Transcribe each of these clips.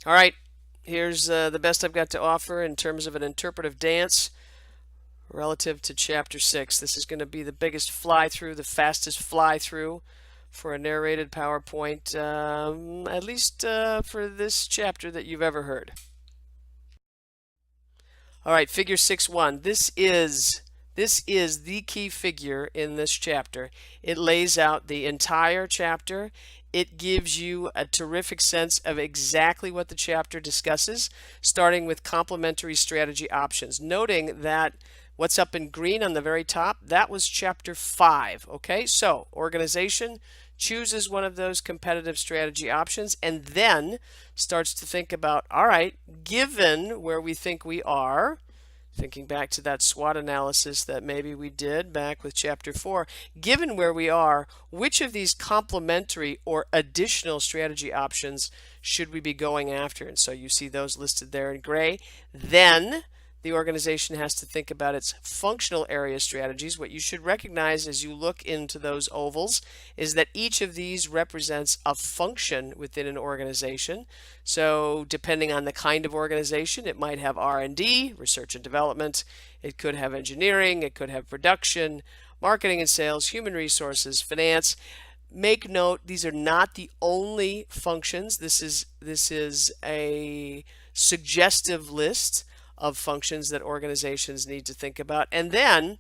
All right, here's the best I've got to offer in terms of an interpretive dance relative to Chapter 6. This is going to be the biggest fly through, the fastest fly through for a narrated PowerPoint, at least for this chapter that you've ever heard. All right, figure 6.1. This is the key figure in this chapter. It lays out the entire chapter. It gives you a terrific sense of exactly what the chapter discusses, starting with complementary strategy options. Noting that what's up in green on the very top, that was chapter 5. Okay, so organization chooses one of those competitive strategy options and then starts to think about, all right, given where we think we are, thinking back to that SWOT analysis that maybe we did back with chapter 4, given where we are, which of these complementary or additional strategy options should we be going after? And so you see those listed there in gray. Then the organization has to think about its functional area strategies. What you should recognize as you look into those ovals is that each of these represents a function within an organization. So depending on the kind of organization, it might have R&D, research and development, it could have engineering, it could have production, marketing and sales, human resources, finance. Make note, these are not the only functions. This is a suggestive list of functions that organizations need to think about. And then,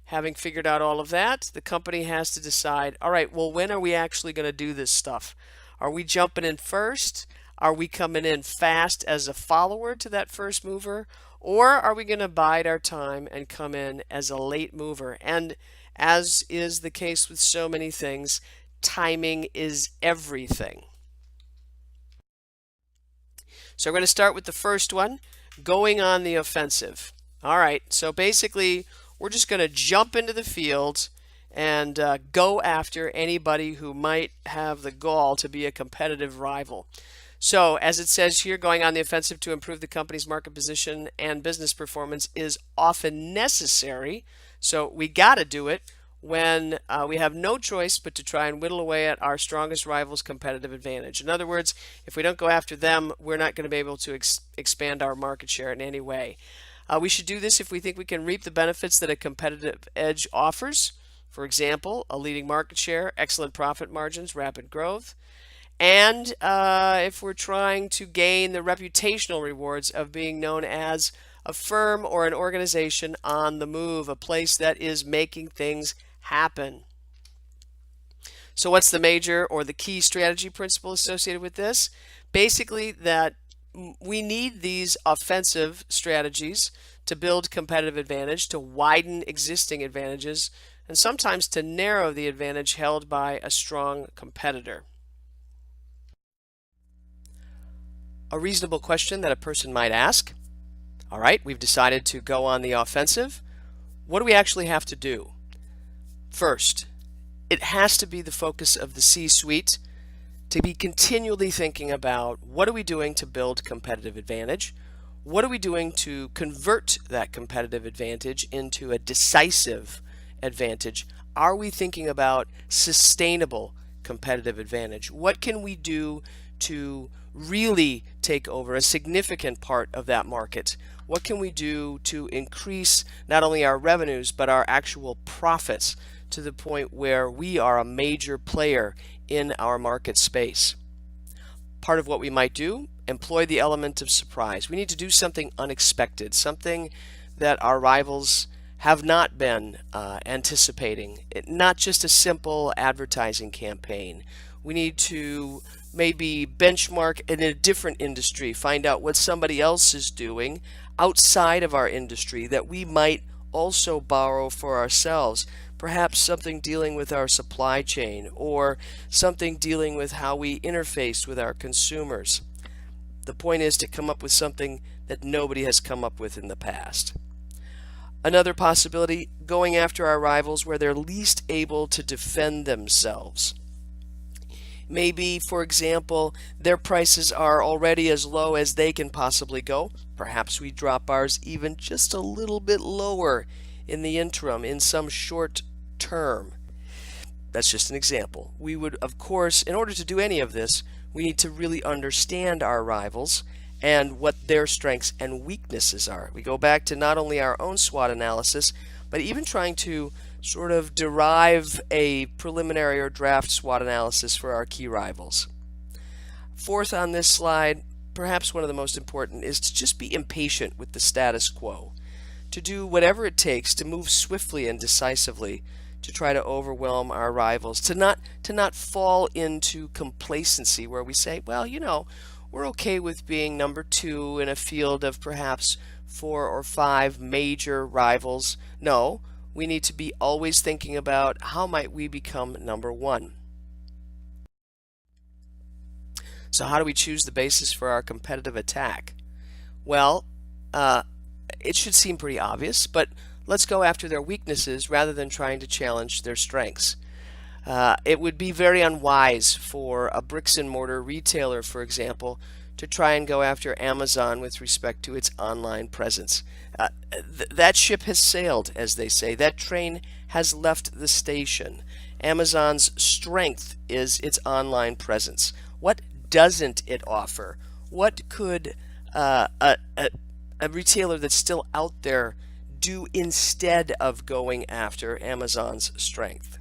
having figured out all of that, the company has to decide, all right, well, when are we actually going to do this stuff? Are we jumping in first? Are we coming in fast as a follower to that first mover? Or are we going to bide our time and come in as a late mover? And as is the case with so many things, timing is everything. So we're going to start with the first one, going on the offensive. All right, so basically we're just going to jump into the field and go after anybody who might have the gall to be a competitive rival. So as it says here, going on the offensive to improve the company's market position and business performance is often necessary. So we got to do it when we have no choice but to try and whittle away at our strongest rival's competitive advantage. In other words, if we don't go after them, we're not going to be able to expand our market share in any way. We should do this if we think we can reap the benefits that a competitive edge offers. For example, a leading market share, excellent profit margins, rapid growth. And if we're trying to gain the reputational rewards of being known as a firm or an organization on the move, a place that is making things happen. So what's the major or the key strategy principle associated with this? Basically that we need these offensive strategies to build competitive advantage, to widen existing advantages, and sometimes to narrow the advantage held by a strong competitor. A reasonable question that a person might ask, all right, we've decided to go on the offensive. What do we actually have to do? First, it has to be the focus of the C-suite to be continually thinking about what are we doing to build competitive advantage? What are we doing to convert that competitive advantage into a decisive advantage? Are we thinking about sustainable competitive advantage? What can we do to really take over a significant part of that market? What can we do to increase not only our revenues but our actual profits to the point where we are a major player in our market space? Part of what we might do, employ the element of surprise. We need to do something unexpected, something that our rivals have not been anticipating. Not just a simple advertising campaign. We need to maybe benchmark in a different industry, find out what somebody else is doing outside of our industry that we might also borrow for ourselves. Perhaps something dealing with our supply chain or something dealing with how we interface with our consumers. The point is to come up with something that nobody has come up with in the past. Another possibility, going after our rivals where they're least able to defend themselves. Maybe, for example, their prices are already as low as they can possibly go. Perhaps we drop ours even just a little bit lower in the interim, in some short term. That's just an example. We would, of course, in order to do any of this, We need to really understand our rivals and what their strengths and weaknesses are. We go back to not only our own SWOT analysis, but even trying to sort of derive a preliminary or draft SWOT analysis for our key rivals. Fourth on this slide, perhaps one of the most important, is to just be impatient with the status quo, to do whatever it takes to move swiftly and decisively to try to overwhelm our rivals, to not fall into complacency where we say, well, we're okay with being number 2 in a field of perhaps 4 or 5 major rivals. No, we need to be always thinking about how might we become number 1. So how do we choose the basis for our competitive attack? Well, it should seem pretty obvious, but let's go after their weaknesses rather than trying to challenge their strengths. It would be very unwise for a bricks and mortar retailer, for example, to try and go after Amazon with respect to its online presence. That ship has sailed, as they say. That train has left the station. Amazon's strength is its online presence. What doesn't it offer? What could a retailer that's still out there do instead of going after Amazon's strength?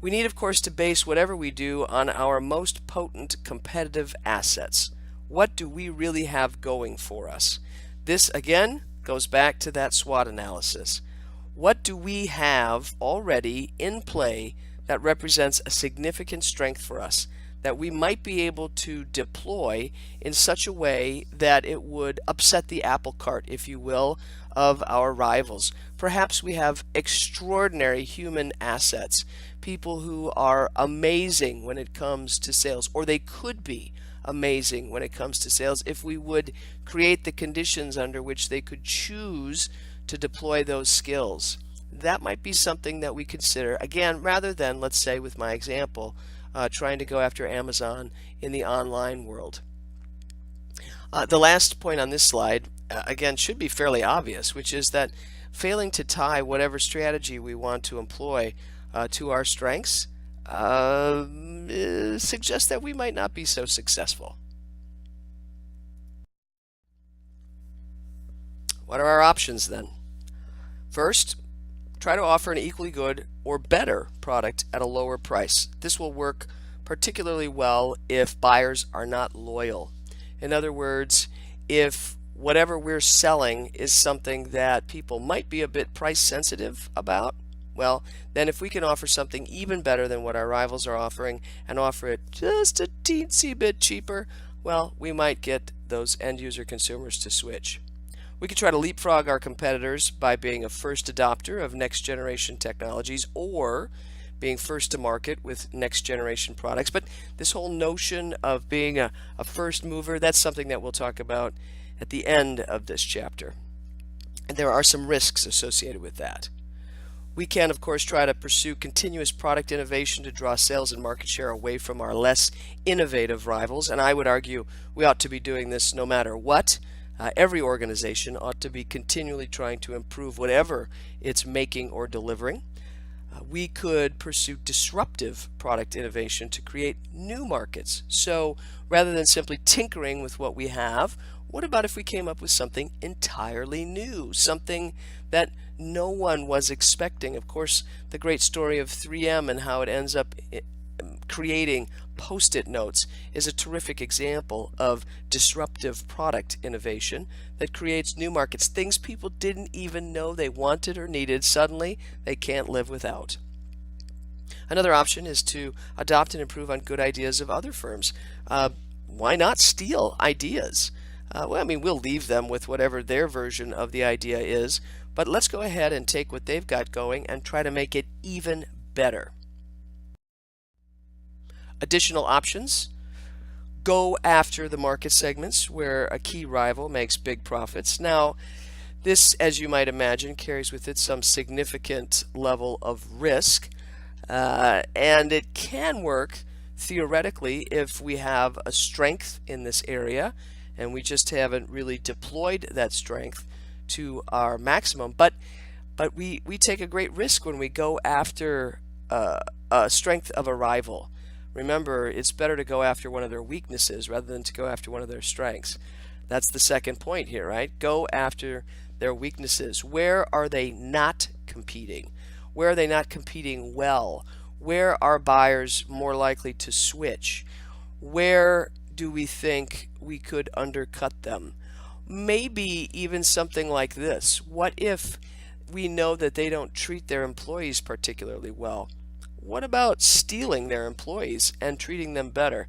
We need, of course, to base whatever we do on our most potent competitive assets. What do we really have going for us? This, again, goes back to that SWOT analysis. What do we have already in play that represents a significant strength for us that we might be able to deploy in such a way that it would upset the apple cart, if you will, of our rivals? Perhaps we have extraordinary human assets, people who are amazing when it comes to sales, or they could be amazing when it comes to sales if we would create the conditions under which they could choose to deploy those skills. That might be something that we consider, again, rather than, let's say with my example, trying to go after Amazon in the online world. The last point on this slide, again, should be fairly obvious, which is that failing to tie whatever strategy we want to employ to our strengths suggests that we might not be so successful. What are our options then? First, try to offer an equally good or better product at a lower price. This will work particularly well if buyers are not loyal. In other words, if whatever we're selling is something that people might be a bit price sensitive about, well, then if we can offer something even better than what our rivals are offering and offer it just a teensy bit cheaper, well, we might get those end user consumers to switch. We could try to leapfrog our competitors by being a first adopter of next generation technologies or being first to market with next generation products. But this whole notion of being a first mover, that's something that we'll talk about at the end of this chapter. And there are some risks associated with that. We can, of course, try to pursue continuous product innovation to draw sales and market share away from our less innovative rivals. And I would argue we ought to be doing this no matter what. Every organization ought to be continually trying to improve whatever it's making or delivering. We could pursue disruptive product innovation to create new markets. So rather than simply tinkering with what we have, what about if we came up with something entirely new, something that no one was expecting? Of course, the great story of 3M and how it ends up creating Post-it notes is a terrific example of disruptive product innovation that creates new markets, things people didn't even know they wanted or needed. Suddenly, they can't live without. Another option is to adopt and improve on good ideas of other firms. Why not steal ideas? We'll leave them with whatever their version of the idea is, but let's go ahead and take what they've got going and try to make it even better. Additional options: go after the market segments where a key rival makes big profits. Now, this, as you might imagine, carries with it some significant level of risk, and it can work theoretically if we have a strength in this area and we just haven't really deployed that strength to our maximum. But we take a great risk when we go after a strength of a rival. Remember, it's better to go after one of their weaknesses rather than to go after one of their strengths. That's the second point here, right? Go after their weaknesses. Where are they not competing? Where are they not competing well? Where are buyers more likely to switch? Where do we think we could undercut them? Maybe even something like this. What if we know that they don't treat their employees particularly well? What about stealing their employees and treating them better?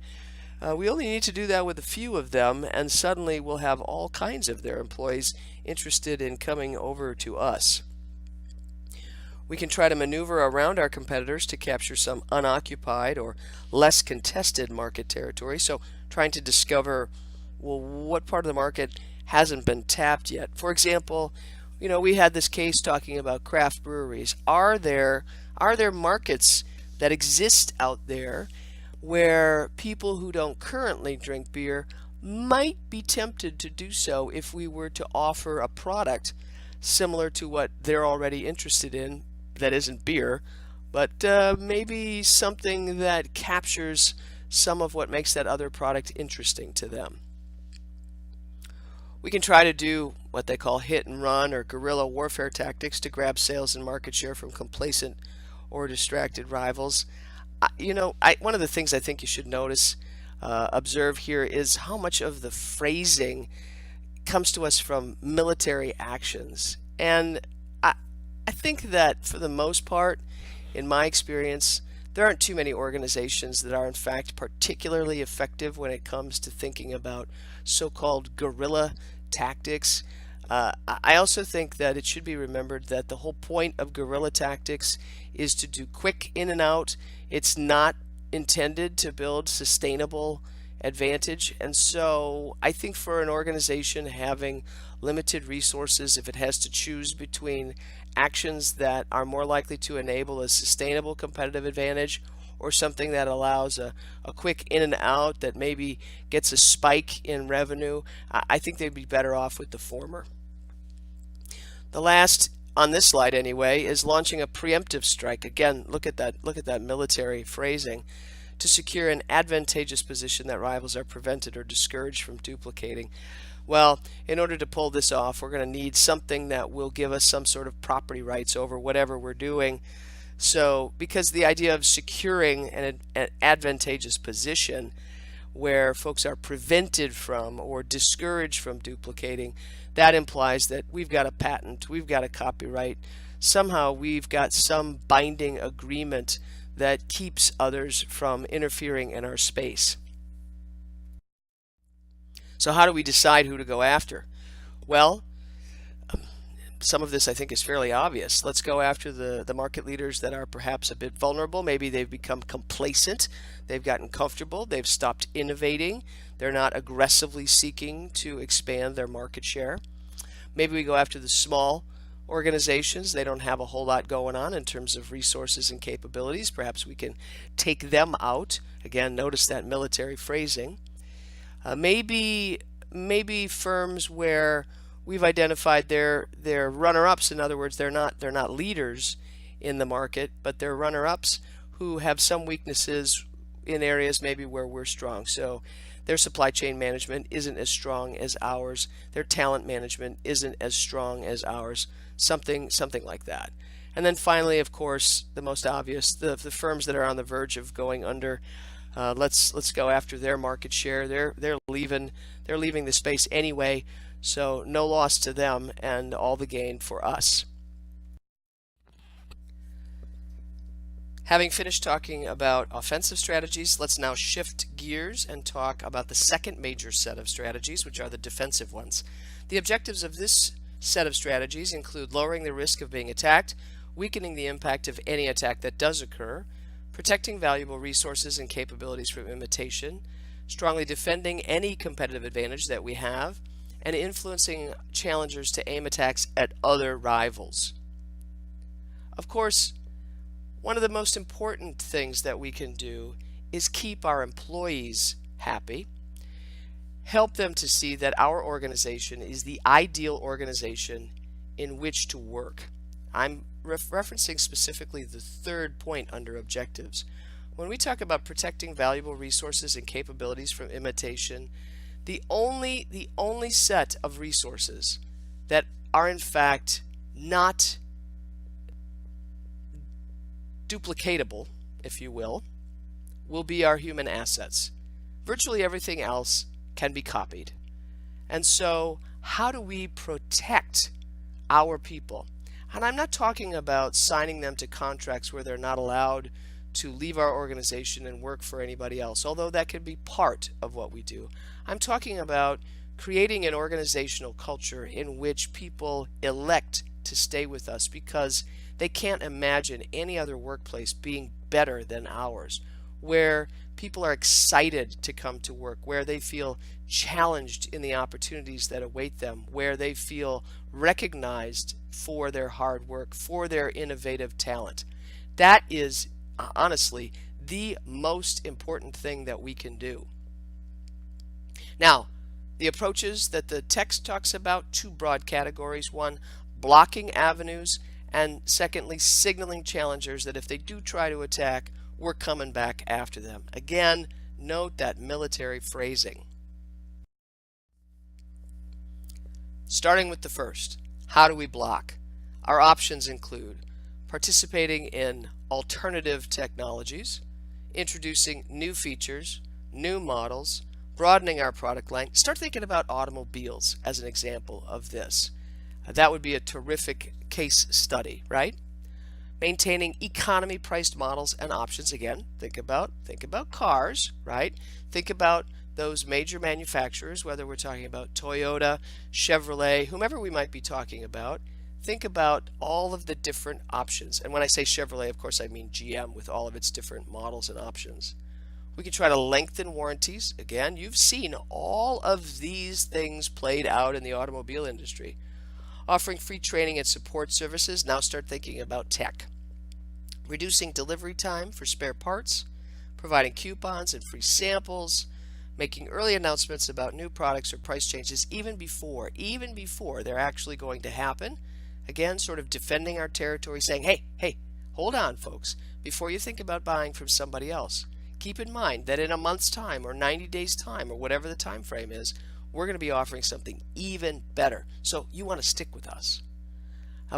We only need to do that with a few of them, and suddenly we'll have all kinds of their employees interested in coming over to us. We can try to maneuver around our competitors to capture some unoccupied or less contested market territory. So trying to discover, well, what part of the market hasn't been tapped yet. For example, we had this case talking about craft breweries. Are there markets that exist out there where people who don't currently drink beer might be tempted to do so if we were to offer a product similar to what they're already interested in that isn't beer, but maybe something that captures some of what makes that other product interesting to them. We can try to do what they call hit and run or guerrilla warfare tactics to grab sales and market share from complacent or distracted rivals. One of the things I think you should observe here is how much of the phrasing comes to us from military actions. And I think that for the most part, in my experience, there aren't too many organizations that are in fact particularly effective when it comes to thinking about so-called guerrilla tactics. I also think that it should be remembered that the whole point of guerrilla tactics is to do quick in and out. It's not intended to build sustainable advantage. And so I think for an organization having limited resources, if it has to choose between actions that are more likely to enable a sustainable competitive advantage or something that allows a quick in and out that maybe gets a spike in revenue, I think they'd be better off with the former. The last on this slide anyway is launching a preemptive strike. Again, look at that military phrasing, to secure an advantageous position that rivals are prevented or discouraged from duplicating. Well, in order to pull this off, we're going to need something that will give us some sort of property rights over whatever we're doing. So, because the idea of securing an advantageous position where folks are prevented from or discouraged from duplicating, that implies that we've got a patent, we've got a copyright, somehow we've got some binding agreement that keeps others from interfering in our space. So how do we decide who to go after? Well, some of this I think is fairly obvious. Let's go after the market leaders that are perhaps a bit vulnerable. Maybe they've become complacent, they've gotten comfortable, they've stopped innovating, they're not aggressively seeking to expand their market share. Maybe we go after the small organizations. They don't have a whole lot going on in terms of resources and capabilities. Perhaps we can take them out. Again, notice that military phrasing. Maybe firms where we've identified their runner-ups. In other words, they're not leaders in the market, but they're runner-ups who have some weaknesses in areas maybe where we're strong. So their supply chain management isn't as strong as ours. Their talent management isn't as strong as ours. Something like that. And then finally, of course, the most obvious, the firms that are on the verge of going under. Let's go after their market share. They're leaving the space anyway, so no loss to them and all the gain for us. Having finished talking about offensive strategies, let's now shift gears and talk about the second major set of strategies, which are the defensive ones. The objectives of this set of strategies include lowering the risk of being attacked, weakening the impact of any attack that does occur, protecting valuable resources and capabilities from imitation, strongly defending any competitive advantage that we have, and influencing challengers to aim attacks at other rivals. Of course, one of the most important things that we can do is keep our employees happy, help them to see that our organization is the ideal organization in which to work. I'm referencing specifically the third point under objectives. when we talk about protecting valuable resources and capabilities from imitation, the only set of resources that are in fact not duplicatable, if you will be our human assets. Virtually everything else can be copied. And so, how do we protect our people? And I'm not talking about signing them to contracts where they're not allowed to leave our organization and work for anybody else, although that can be part of what we do. I'm talking about creating an organizational culture in which people elect to stay with us because they can't imagine any other workplace being better than ours, where people are excited to come to work, where they feel challenged in the opportunities that await them, where they feel recognized for their hard work, for their innovative talent. That is honestly the most important thing that we can do. Now, the approaches that the text talks about, two broad categories. One, blocking avenues, and secondly, signaling challengers that if they do try to attack, we're coming back after them. Again, note that military phrasing. Starting with the first, how do we block? Our options include participating in alternative technologies, introducing new features, new models, broadening our product line. Start thinking about automobiles as an example of this. That would be a terrific case study, right? Maintaining economy priced models and options. Again, think about cars, right? Think about those major manufacturers, whether we're talking about Toyota, Chevrolet, whomever we might be talking about. Think about all of the different options. And when I say Chevrolet, of course, I mean GM with all of its different models and options. We can try to lengthen warranties. Again, you've seen all of these things played out in the automobile industry. Offering free training and support services. Now start thinking about tech. Reducing delivery time for spare parts, providing coupons and free samples, making early announcements about new products or price changes even before they're actually going to happen. Again, sort of defending our territory, saying, hey, hold on, folks. Before you think about buying from somebody else, keep in mind that in a month's time or 90 days time or whatever the time frame is, we're going to be offering something even better. So you want to stick with us.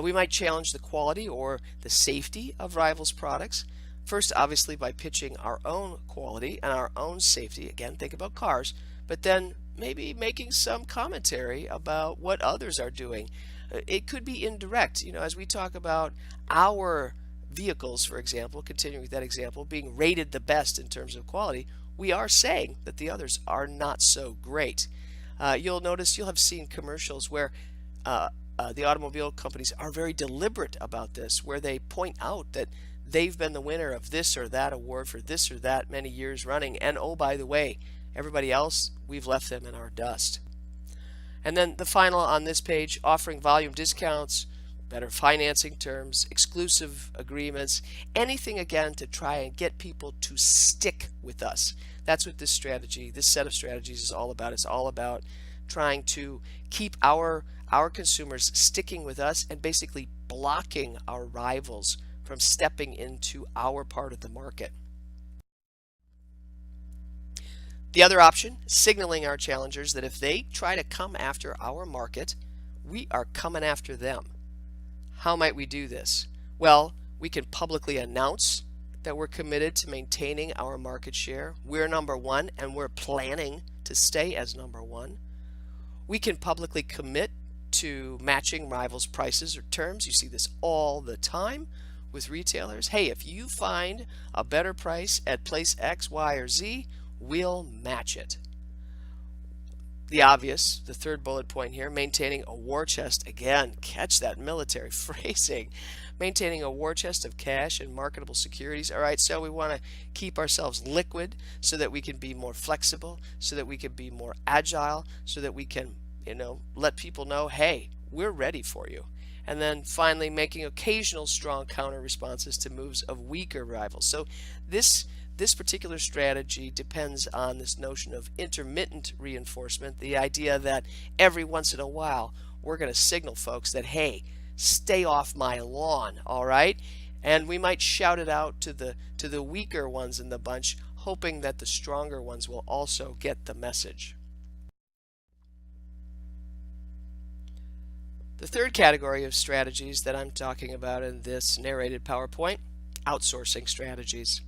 We might challenge the quality or the safety of rivals' products. First, obviously, by pitching our own quality and our own safety. Again, think about cars, but then maybe making some commentary about what others are doing. It could be indirect, as we talk about our vehicles, for example, continuing with that example, being rated the best in terms of quality, we are saying that the others are not so great. You'll notice, you'll have seen commercials where the automobile companies are very deliberate about this, where they point out that they've been the winner of this or that award for this or that many years running, and oh, by the way, everybody else, we've left them in our dust. And then the final on this page, offering volume discounts, better financing terms, exclusive agreements, anything again to try and get people to stick with us. That's what this set of strategies is all about. It's all about trying to keep our consumers sticking with us and basically blocking our rivals from stepping into our part of the market. The other option, signaling our challengers that if they try to come after our market, we are coming after them. How might we do this? Well, we can publicly announce that we're committed to maintaining our market share. We're number one and we're planning to stay as number one. We can publicly commit to matching rivals' prices or terms. You see this all the time with retailers. Hey, if you find a better price at place X, Y, or Z, we'll match it. The obvious, the third bullet point here, maintaining a war chest. Again, catch that military phrasing. Maintaining a war chest of cash and marketable securities. All right, so we want to keep ourselves liquid so that we can be more flexible, so that we can be more agile, so that we can, let people know, hey, we're ready for you. And then finally, making occasional strong counter responses to moves of weaker rivals. So this particular strategy depends on this notion of intermittent reinforcement, the idea that every once in a while we're going to signal folks that, hey, stay off my lawn, all right? And we might shout it out to the weaker ones in the bunch, hoping that the stronger ones will also get the message. The third category of strategies that I'm talking about in this narrated PowerPoint, outsourcing strategies.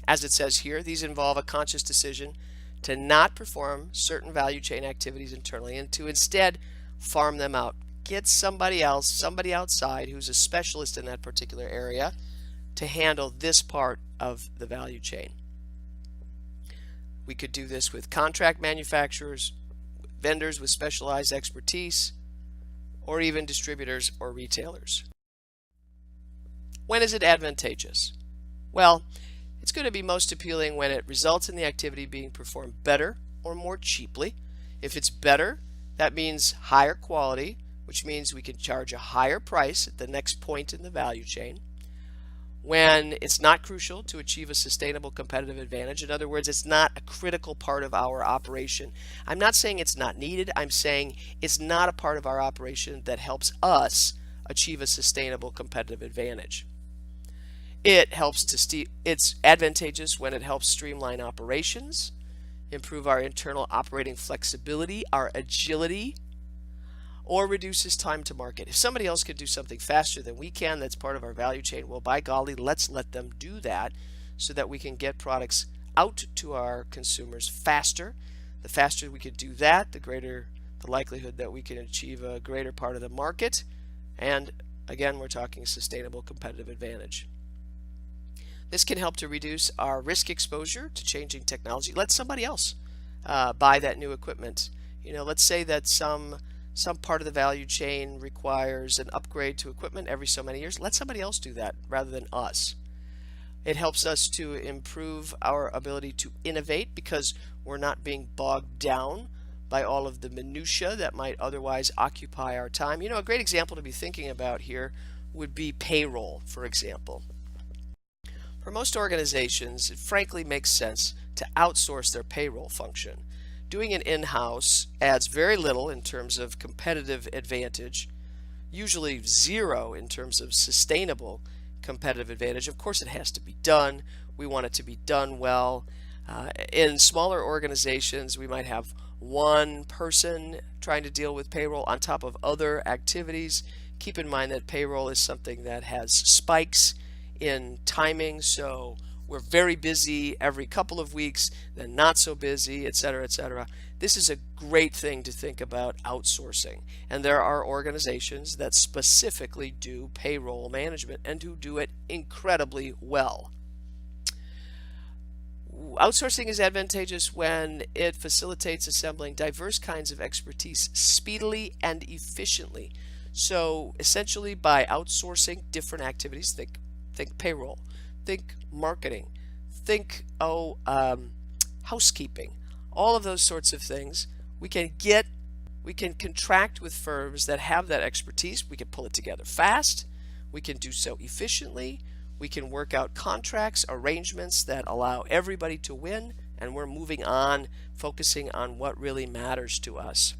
As it says here, these involve a conscious decision to not perform certain value chain activities internally and to instead farm them out. Get somebody else, somebody outside who's a specialist in that particular area to handle this part of the value chain. We could do this with contract manufacturers, vendors with specialized expertise, or even distributors or retailers. When is it advantageous? Well, it's going to be most appealing when it results in the activity being performed better or more cheaply. If it's better, that means higher quality, which means we can charge a higher price at the next point in the value chain. When it's not crucial to achieve a sustainable competitive advantage, in other words, it's not a critical part of our operation. I'm not saying it's not needed, I'm saying it's not a part of our operation that helps us achieve a sustainable competitive advantage. It's advantageous when it helps streamline operations, improve our internal operating flexibility, our agility, or reduces time to market. If somebody else could do something faster than we can, that's part of our value chain, well, by golly, let's let them do that so that we can get products out to our consumers faster. The faster we can do that, the greater the likelihood that we can achieve a greater part of the market. And again, we're talking sustainable competitive advantage. This can help to reduce our risk exposure to changing technology. Let somebody else buy that new equipment. Let's say that some part of the value chain requires an upgrade to equipment every so many years. Let somebody else do that rather than us. It helps us to improve our ability to innovate because we're not being bogged down by all of the minutia that might otherwise occupy our time. A great example to be thinking about here would be payroll, for example. For most organizations, it frankly makes sense to outsource their payroll function. Doing it in-house adds very little in terms of competitive advantage, usually zero in terms of sustainable competitive advantage. Of course, it has to be done. We want it to be done well. In smaller organizations, we might have one person trying to deal with payroll on top of other activities. Keep in mind that payroll is something that has spikes in timing, so we're very busy every couple of weeks, then not so busy, etc., etc. This is a great thing to think about outsourcing. And there are organizations that specifically do payroll management and who do it incredibly well. Outsourcing is advantageous when it facilitates assembling diverse kinds of expertise speedily and efficiently. So essentially, by outsourcing different activities, think payroll, think marketing, think housekeeping, all of those sorts of things. We can contract with firms that have that expertise. We can pull it together fast. We can do so efficiently. We can work out contracts, arrangements that allow everybody to win, and we're moving on, focusing on what really matters to us.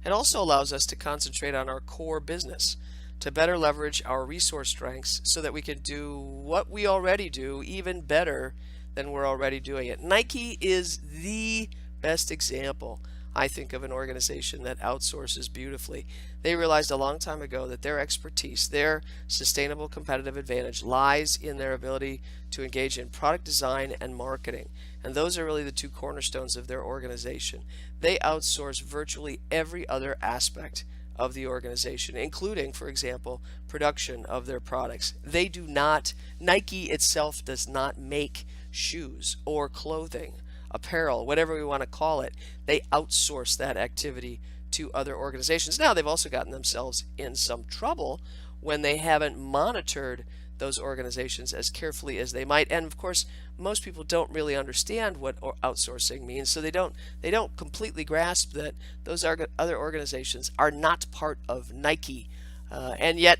It also allows us to concentrate on our core business, to better leverage our resource strengths so that we can do what we already do even better than we're already doing it. Nike is the best example, I think, of an organization that outsources beautifully. They realized a long time ago that their expertise, their sustainable competitive advantage, lies in their ability to engage in product design and marketing. And those are really the two cornerstones of their organization. They outsource virtually every other aspect of the organization, including, for example, production of their products. They do not, Nike itself does not make shoes or clothing, apparel, whatever we want to call it. They outsource that activity to other organizations. Now, they've also gotten themselves in some trouble when they haven't monitored those organizations as carefully as they might. And of course, most people don't really understand what outsourcing means, so they don't completely grasp that those other organizations are not part of Nike. And yet,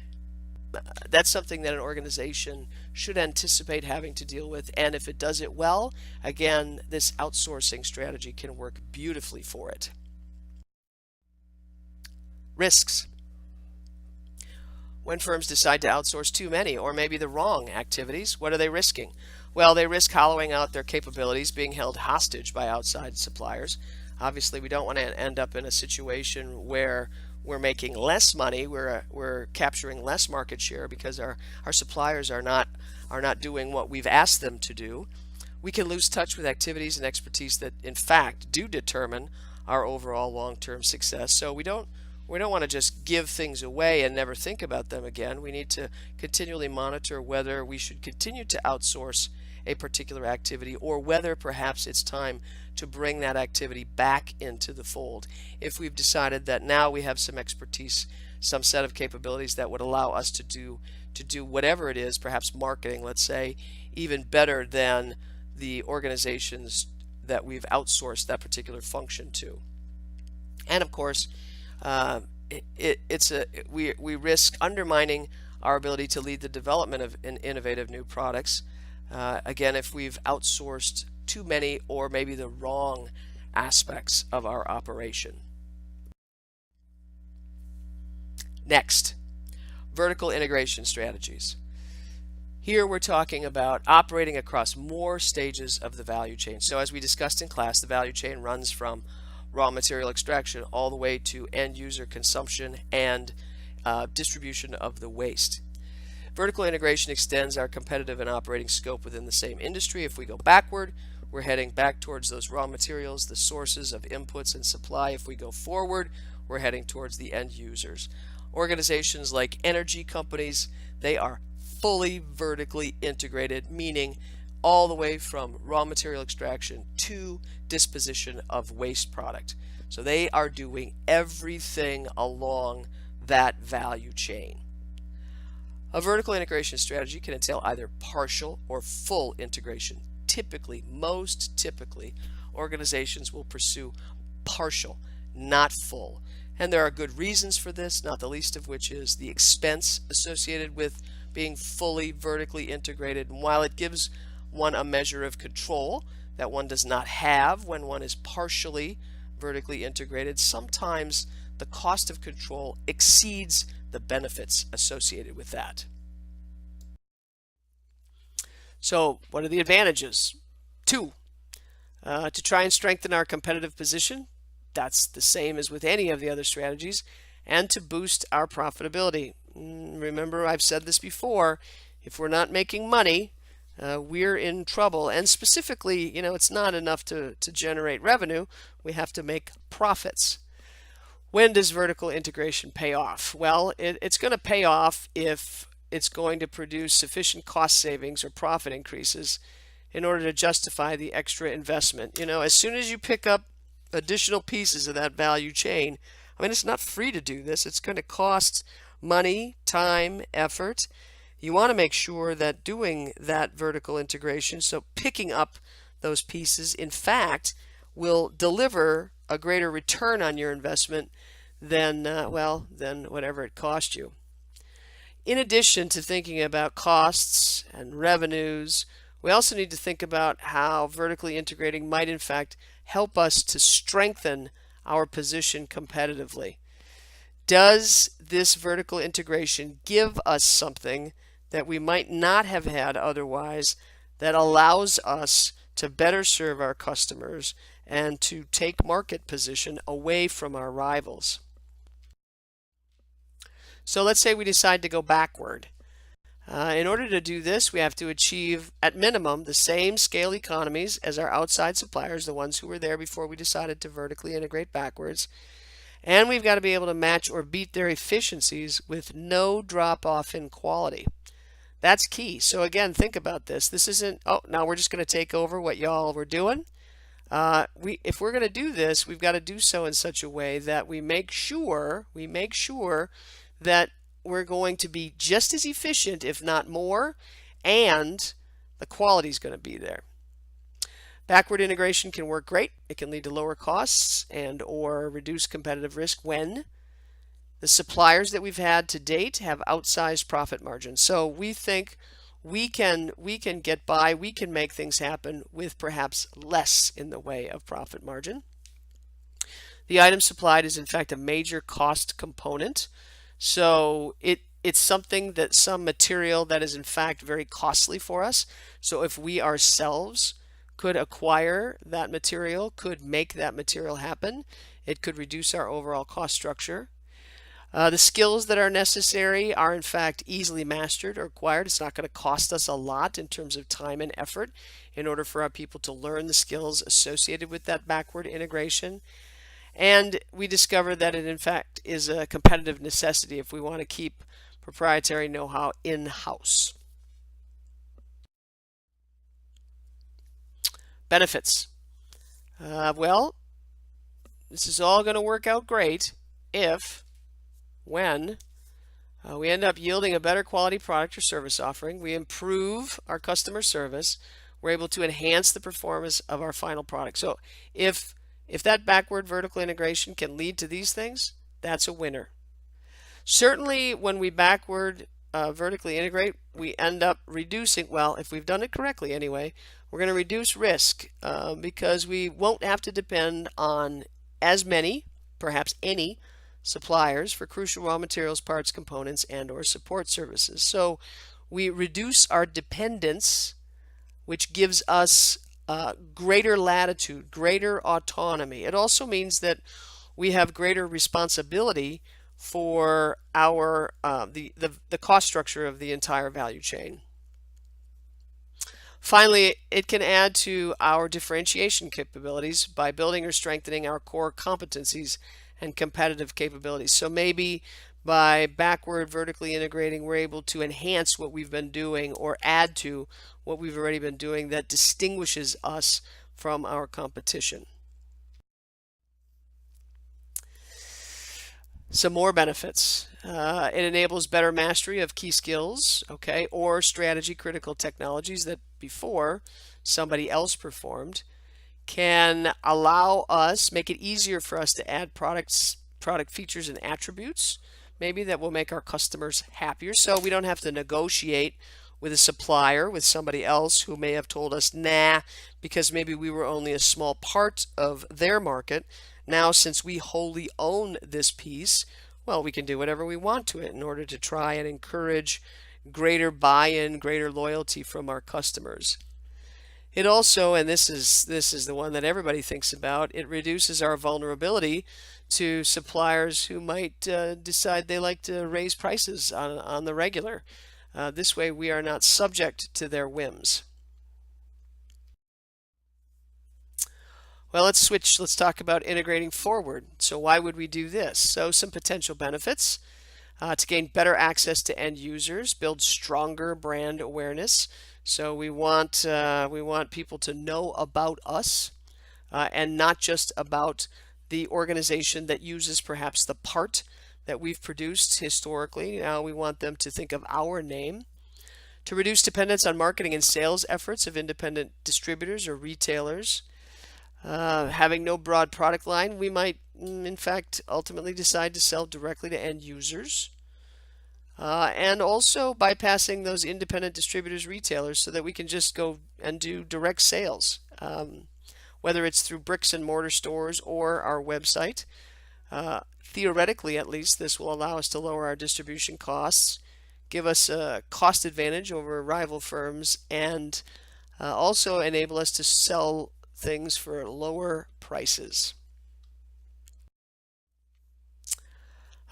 that's something that an organization should anticipate having to deal with. And if it does it well, again, this outsourcing strategy can work beautifully for it. Risks. When firms decide to outsource too many or maybe the wrong activities, what are they risking? Well, they risk hollowing out their capabilities, being held hostage by outside suppliers. Obviously, we don't want to end up in a situation where we're making less money, we're capturing less market share because our suppliers are not doing what we've asked them to do. We can lose touch with activities and expertise that in fact do determine our overall long-term success. So we don't want to just give things away and never think about them again. We need to continually monitor whether we should continue to outsource a particular activity or whether perhaps it's time to bring that activity back into the fold. If we've decided that now we have some expertise, some set of capabilities that would allow us to do whatever it is, perhaps marketing, let's say, even better than the organizations that we've outsourced that particular function to. And of course, we risk undermining our ability to lead the development of innovative new products. Again, if we've outsourced too many or maybe the wrong aspects of our operation. Next, vertical integration strategies. Here we're talking about operating across more stages of the value chain. So as we discussed in class, the value chain runs from raw material extraction all the way to end user consumption and distribution of the waste. Vertical integration extends our competitive and operating scope within the same industry. If we go backward, we're heading back towards those raw materials, the sources of inputs and supply. If we go forward, we're heading towards the end users. Organizations like energy companies, they are fully vertically integrated, meaning all the way from raw material extraction to disposition of waste product. So they are doing everything along that value chain. A vertical integration strategy can entail either partial or full integration. Most typically, organizations will pursue partial, not full. And there are good reasons for this, not the least of which is the expense associated with being fully vertically integrated. And while it gives one a measure of control that one does not have when one is partially vertically integrated, sometimes the cost of control exceeds the benefits associated with that. So what are the advantages? Two, to try and strengthen our competitive position. That's the same as with any of the other strategies, and to boost our profitability. Remember, I've said this before, if we're not making money, we're in trouble. And specifically, it's not enough to generate revenue. We have to make profits. When does vertical integration pay off? Well, it's going to pay off if it's going to produce sufficient cost savings or profit increases in order to justify the extra investment. As soon as you pick up additional pieces of that value chain, it's not free to do this. It's going to cost money, time, effort. You want to make sure that doing that vertical integration, so picking up those pieces, in fact, will deliver a greater return on your investment than whatever it cost you. In addition to thinking about costs and revenues, we also need to think about how vertically integrating might in fact help us to strengthen our position competitively. Does this vertical integration give us something that we might not have had otherwise that allows us to better serve our customers and to take market position away from our rivals? So let's say we decide to go backward. In order to do this, we have to achieve, at minimum, the same scale economies as our outside suppliers, the ones who were there before we decided to vertically integrate backwards. And we've got to be able to match or beat their efficiencies with no drop off in quality. That's key. So again, think about this. This isn't, now we're just going to take over what y'all were doing. If we're going to do this, we've got to do so in such a way that we make sure that we're going to be just as efficient, if not more, and the quality is going to be there. Backward integration can work great. It can lead to lower costs and or reduce competitive risk when the suppliers that we've had to date have outsized profit margins. So we think we can get by, we can make things happen with perhaps less in the way of profit margin. The item supplied is in fact a major cost component. So it it's something that some material that is in fact very costly for us. So if we ourselves could acquire that material, could make that material happen, it could reduce our overall cost structure. The skills that are necessary are in fact easily mastered or acquired. It's not going to cost us a lot in terms of time and effort in order for our people to learn the skills associated with that backward integration. And we discovered that it in fact is a competitive necessity if we want to keep proprietary know-how in-house. Benefits. Well, this is all going to work out great if, when we end up yielding a better quality product or service offering, we improve our customer service, we're able to enhance the performance of our final product. So if that backward vertical integration can lead to these things, that's a winner. Certainly when we backward vertically integrate, we end up reducing, well, if we've done it correctly anyway, we're going to reduce risk because we won't have to depend on as many, perhaps any, suppliers for crucial raw materials, parts, components, and or support services. So we reduce our dependence, which gives us greater latitude, greater autonomy. It also means that we have greater responsibility for our the cost structure of the entire value chain. Finally, it can add to our differentiation capabilities by building or strengthening our core competencies and competitive capabilities. So maybe by backward vertically integrating, we're able to enhance what we've been doing or add to what we've already been doing that distinguishes us from our competition. Some more benefits. It enables better mastery of key skills, okay, or strategy critical technologies that before somebody else performed. Can allow us, make it easier for us to add product features and attributes, maybe that will make our customers happier. So we don't have to negotiate with a supplier, with somebody else who may have told us, nah, because maybe we were only a small part of their market. Now, since we wholly own this piece, well, we can do whatever we want to it in order to try and encourage greater buy-in, greater loyalty from our customers. It also, and this is the one that everybody thinks about, it reduces our vulnerability to suppliers who might decide they like to raise prices on the regular. This way we are not subject to their whims. Well, let's switch. Let's talk about integrating forward. So why would we do this? So some potential benefits. To gain better access to end users, build stronger brand awareness. So we want people to know about us and not just about the organization that uses perhaps the part that we've produced historically. Now we want them to think of our name. To reduce dependence on marketing and sales efforts of independent distributors or retailers. Having no broad product line, we might in fact ultimately decide to sell directly to end users. And also bypassing those independent distributors, retailers, so that we can just go and do direct sales, whether it's through bricks and mortar stores or our website. Theoretically, at least, this will allow us to lower our distribution costs, give us a cost advantage over rival firms, and also enable us to sell things for lower prices.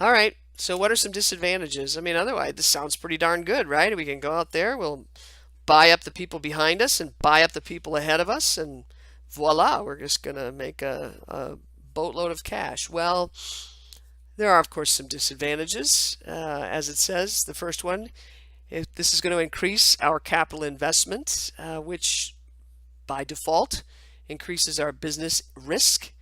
All right. So what are some disadvantages? I mean, otherwise, this sounds pretty darn good, right? We can go out there, we'll buy up the people behind us and buy up the people ahead of us, and voila, we're just going to make a boatload of cash. Well, there are, of course, some disadvantages. As it says, the first one, if this is going to increase our capital investment, which by default increases our business risk.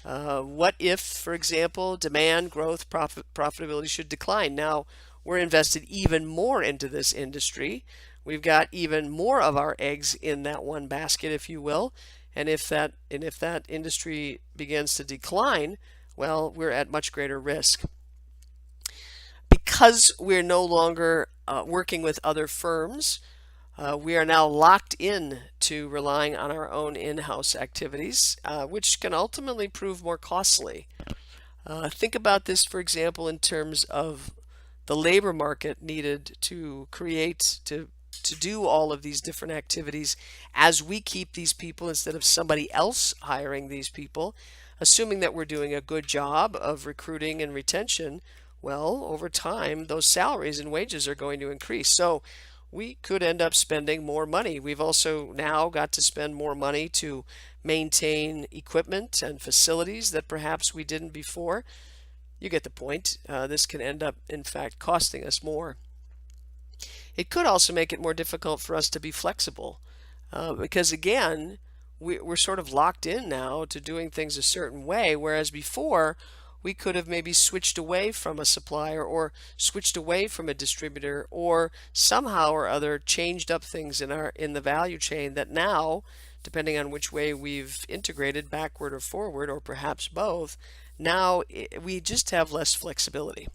What if, for example, demand, growth, profitability should decline? Now, we're invested even more into this industry. We've got even more of our eggs in that one basket, if you will. And if that industry begins to decline, well, we're at much greater risk. Because we're no longer working with other firms, we are now locked in to relying on our own in-house activities, which can ultimately prove more costly. Think about this, for example, in terms of the labor market needed to do all of these different activities as we keep these people instead of somebody else hiring these people, assuming that we're doing a good job of recruiting and retention. Well, over time, those salaries and wages are going to increase. So we could end up spending more money. We've also now got to spend more money to maintain equipment and facilities that perhaps we didn't before. You get the point. This can end up, in fact, costing us more. It could also make it more difficult for us to be flexible because, again, we're sort of locked in now to doing things a certain way, whereas before we could have maybe switched away from a supplier or switched away from a distributor or somehow or other changed up things in the value chain that now, depending on which way we've integrated, backward or forward, or perhaps both, now we just have less flexibility.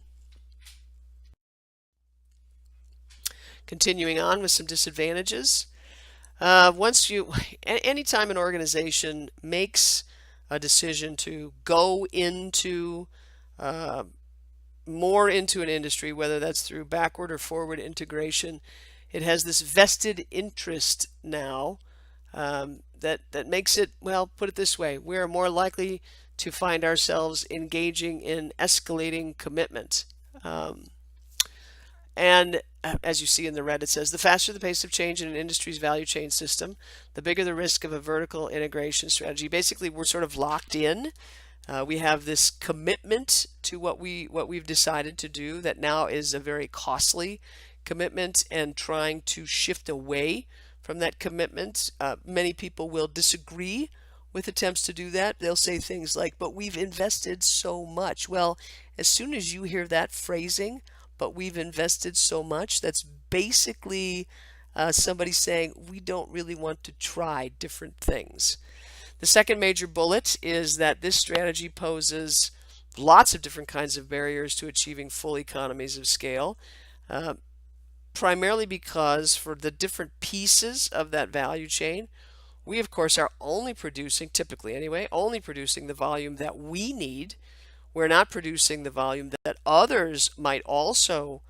Continuing on with some disadvantages. Anytime an organization makes a decision to go into more into an industry, whether that's through backward or forward integration, it has this vested interest now that makes it, well, put it this way, we are more likely to find ourselves engaging in escalating commitment. And as you see in the red, it says the faster the pace of change in an industry's value chain system, the bigger the risk of a vertical integration strategy. Basically, we're sort of locked in. We have this commitment to what we've decided to do that now is a very costly commitment, and trying to shift away from that commitment. Many people will disagree with attempts to do that. They'll say things like, but we've invested so much. Well, as soon as you hear that phrasing, but we've invested so much, that's basically somebody saying we don't really want to try different things. The second major bullet is that this strategy poses lots of different kinds of barriers to achieving full economies of scale, primarily because for the different pieces of that value chain, we of course are only producing, typically anyway, only producing the volume that we need. We're not producing the volume that others might also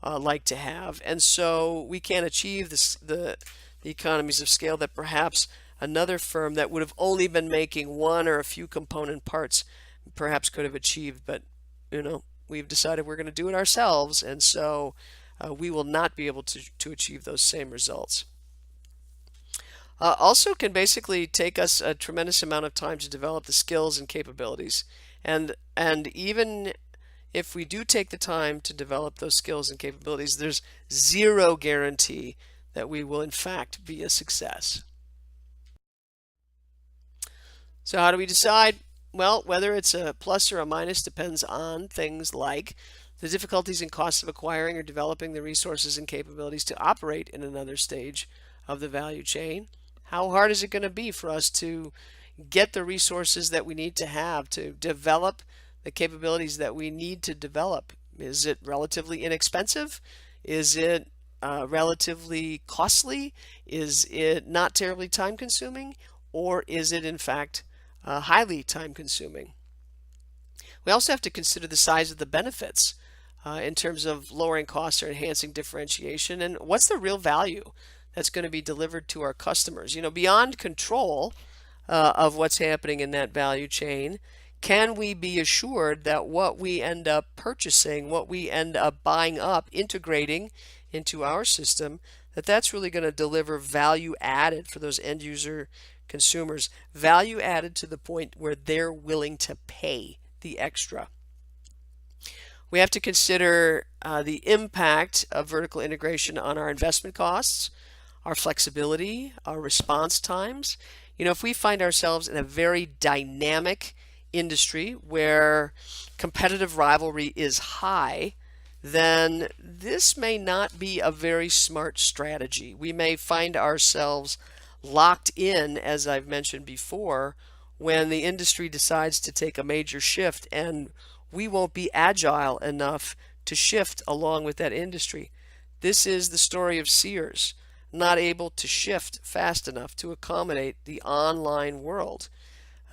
like to have, and so we can't achieve the economies of scale that perhaps another firm that would have only been making one or a few component parts perhaps could have achieved. But we've decided we're going to do it ourselves, and so we will not be able to achieve those same results. Also can basically take us a tremendous amount of time to develop the skills and capabilities. And even if we do take the time to develop those skills and capabilities, there's zero guarantee that we will in fact be a success. So how do we decide? Well, whether it's a plus or a minus depends on things like the difficulties and costs of acquiring or developing the resources and capabilities to operate in another stage of the value chain. How hard is it going to be for us to get the resources that we need to have to develop the capabilities that we need to develop? Is it relatively inexpensive? Is it relatively costly? Is it not terribly time consuming? Or is it in fact highly time consuming? We also have to consider the size of the benefits in terms of lowering costs or enhancing differentiation, and what's the real value that's going to be delivered to our customers. Beyond control of what's happening in that value chain, can we be assured that what we end up purchasing, what we end up buying up, integrating into our system, that's really going to deliver value added for those end user consumers, value added to the point where they're willing to pay the extra. We have to consider the impact of vertical integration on our investment costs, our flexibility, our response times. If we find ourselves in a very dynamic industry where competitive rivalry is high, then this may not be a very smart strategy. We may find ourselves locked in, as I've mentioned before, when the industry decides to take a major shift, and we won't be agile enough to shift along with that industry. This is the story of Sears, not able to shift fast enough to accommodate the online world.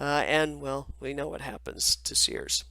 And well, we know what happens to Sears.